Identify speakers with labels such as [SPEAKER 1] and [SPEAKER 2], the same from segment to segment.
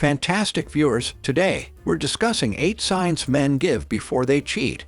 [SPEAKER 1] Fantastic viewers, today we're discussing 8 signs men give before they cheat.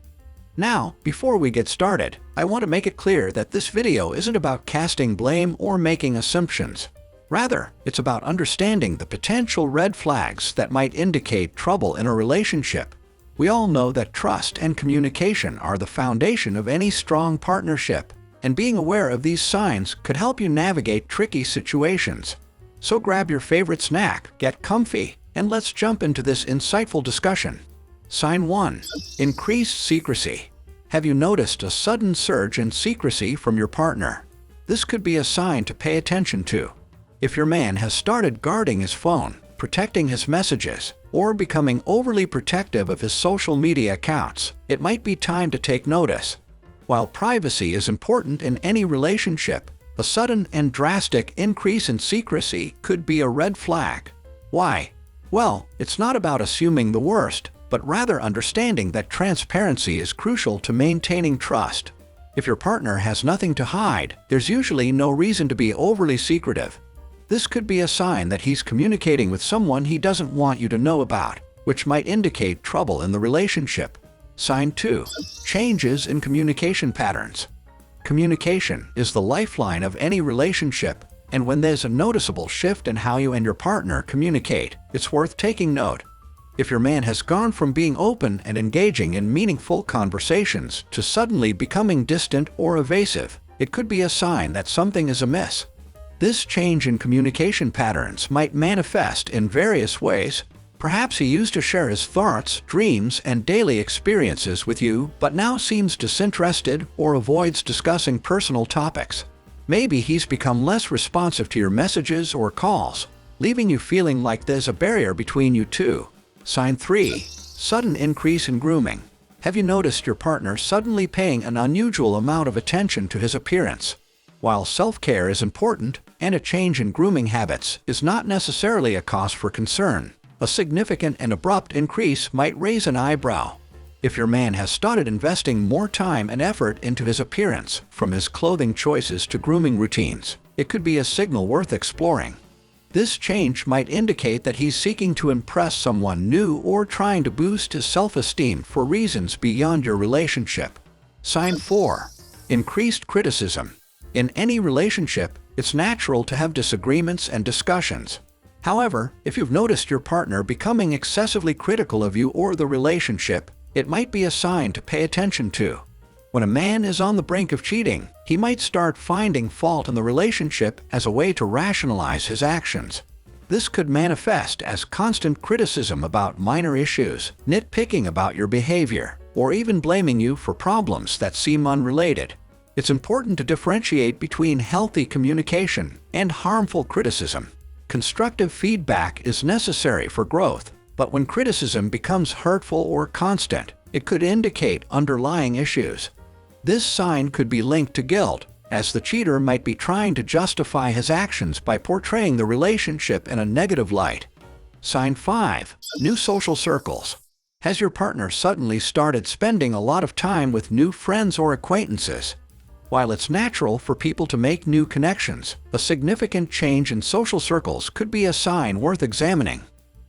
[SPEAKER 1] Now, before we get started, I want to make it clear that this video isn't about casting blame or making assumptions. Rather, it's about understanding the potential red flags that might indicate trouble in a relationship. We all know that trust and communication are the foundation of any strong partnership, and being aware of these signs could help you navigate tricky situations. So grab your favorite snack, get comfy, and let's jump into this insightful discussion. Sign 1. Increased secrecy. Have you noticed a sudden surge in secrecy from your partner? This could be a sign to pay attention to. If your man has started guarding his phone, protecting his messages, or becoming overly protective of his social media accounts, it might be time to take notice. While privacy is important in any relationship, a sudden and drastic increase in secrecy could be a red flag. Why? Well, it's not about assuming the worst, but rather understanding that transparency is crucial to maintaining trust. If your partner has nothing to hide, there's usually no reason to be overly secretive. This could be a sign that he's communicating with someone he doesn't want you to know about, which might indicate trouble in the relationship. Sign 2. Changes in communication patterns. Communication is the lifeline of any relationship, and when there's a noticeable shift in how you and your partner communicate, it's worth taking note. If your man has gone from being open and engaging in meaningful conversations to suddenly becoming distant or evasive, it could be a sign that something is amiss. This change in communication patterns might manifest in various ways. Perhaps he used to share his thoughts, dreams, and daily experiences with you, but now seems disinterested or avoids discussing personal topics. Maybe he's become less responsive to your messages or calls, leaving you feeling like there's a barrier between you two. Sign 3. Sudden increase in grooming. Have you noticed your partner suddenly paying an unusual amount of attention to his appearance? While self-care is important, and a change in grooming habits is not necessarily a cause for concern, a significant and abrupt increase might raise an eyebrow. If your man has started investing more time and effort into his appearance, from his clothing choices to grooming routines, it could be a signal worth exploring. This change might indicate that he's seeking to impress someone new or trying to boost his self-esteem for reasons beyond your relationship. Sign 4. Increased criticism. In any relationship, it's natural to have disagreements and discussions. However, if you've noticed your partner becoming excessively critical of you or the relationship, it might be a sign to pay attention to. When a man is on the brink of cheating, he might start finding fault in the relationship as a way to rationalize his actions. This could manifest as constant criticism about minor issues, nitpicking about your behavior, or even blaming you for problems that seem unrelated. It's important to differentiate between healthy communication and harmful criticism. Constructive feedback is necessary for growth, but when criticism becomes hurtful or constant, it could indicate underlying issues. This sign could be linked to guilt, as the cheater might be trying to justify his actions by portraying the relationship in a negative light. Sign 5. New social circles. Has your partner suddenly started spending a lot of time with new friends or acquaintances? While it's natural for people to make new connections, a significant change in social circles could be a sign worth examining.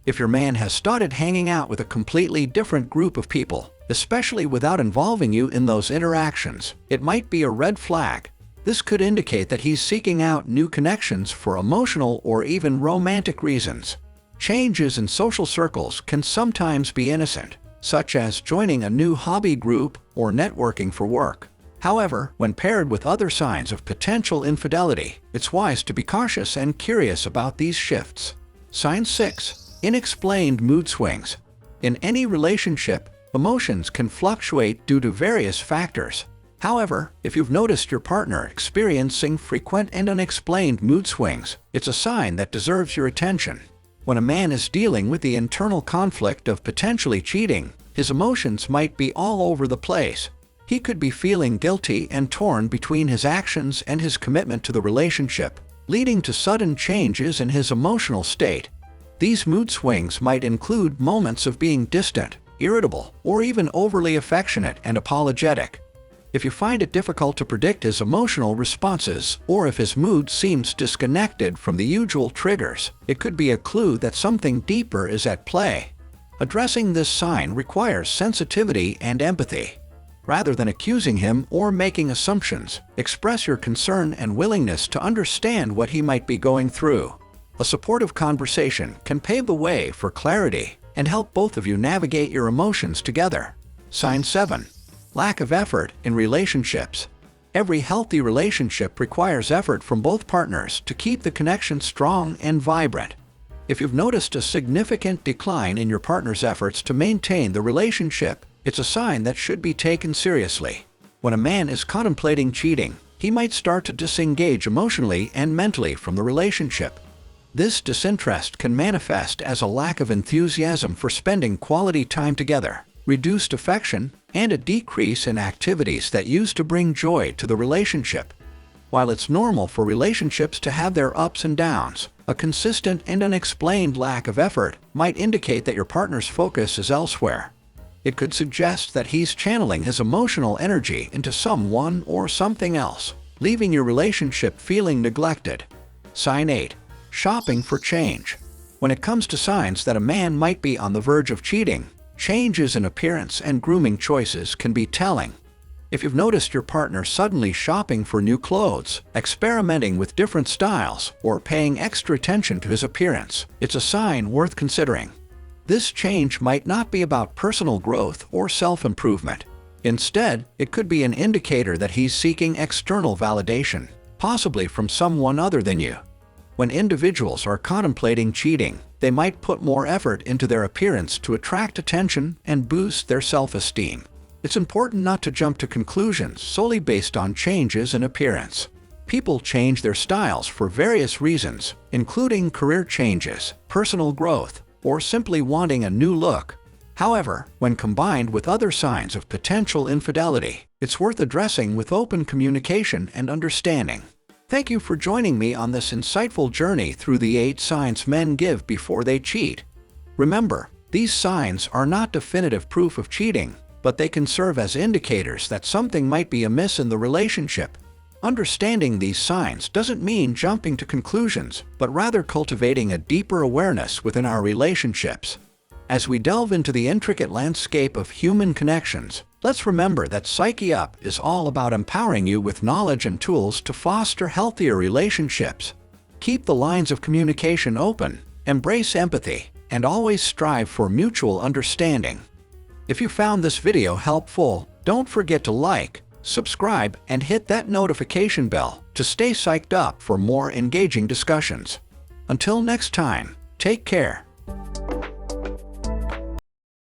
[SPEAKER 1] If your man has started hanging out with a completely different group of people, especially without involving you in those interactions, it might be a red flag. This could indicate that he's seeking out new connections for emotional or even romantic reasons. Changes in social circles can sometimes be innocent, such as joining a new hobby group or networking for work. However, when paired with other signs of potential infidelity, it's wise to be cautious and curious about these shifts. Sign 6. Unexplained mood swings. In any relationship, emotions can fluctuate due to various factors. However, if you've noticed your partner experiencing frequent and unexplained mood swings, it's a sign that deserves your attention. When a man is dealing with the internal conflict of potentially cheating, his emotions might be all over the place. He could be feeling guilty and torn between his actions and his commitment to the relationship, leading to sudden changes in his emotional state. These mood swings might include moments of being distant, irritable, or even overly affectionate and apologetic. If you find it difficult to predict his emotional responses, or if his mood seems disconnected from the usual triggers, it could be a clue that something deeper is at play. Addressing this sign requires sensitivity and empathy. Rather than accusing him or making assumptions, express your concern and willingness to understand what he might be going through. A supportive conversation can pave the way for clarity and help both of you navigate your emotions together. Sign 7. Lack of effort in relationships. Every healthy relationship requires effort from both partners to keep the connection strong and vibrant. If you've noticed a significant decline in your partner's efforts to maintain the relationship, it's a sign that should be taken seriously. When a man is contemplating cheating, he might start to disengage emotionally and mentally from the relationship. This disinterest can manifest as a lack of enthusiasm for spending quality time together, reduced affection, and a decrease in activities that used to bring joy to the relationship. While it's normal for relationships to have their ups and downs, a consistent and unexplained lack of effort might indicate that your partner's focus is elsewhere. It could suggest that he's channeling his emotional energy into someone or something else, leaving your relationship feeling neglected. Sign 8. Shopping for change. When it comes to signs that a man might be on the verge of cheating, changes in appearance and grooming choices can be telling. If you've noticed your partner suddenly shopping for new clothes, experimenting with different styles, or paying extra attention to his appearance, it's a sign worth considering. This change might not be about personal growth or self-improvement. Instead, it could be an indicator that he's seeking external validation, possibly from someone other than you. When individuals are contemplating cheating, they might put more effort into their appearance to attract attention and boost their self-esteem. It's important not to jump to conclusions solely based on changes in appearance. People change their styles for various reasons, including career changes, personal growth, or simply wanting a new look. However, when combined with other signs of potential infidelity, it's worth addressing with open communication and understanding. Thank you for joining me on this insightful journey through the 8 signs men give before they cheat. Remember, these signs are not definitive proof of cheating, but they can serve as indicators that something might be amiss in the relationship. Understanding these signs doesn't mean jumping to conclusions, but rather cultivating a deeper awareness within our relationships. As we delve into the intricate landscape of human connections, let's remember that Psyche Up is all about empowering you with knowledge and tools to foster healthier relationships. Keep the lines of communication open, embrace empathy, and always strive for mutual understanding. If you found this video helpful, don't forget to like, subscribe, and hit that notification bell to stay psyched up for more engaging discussions. Until next time, take care.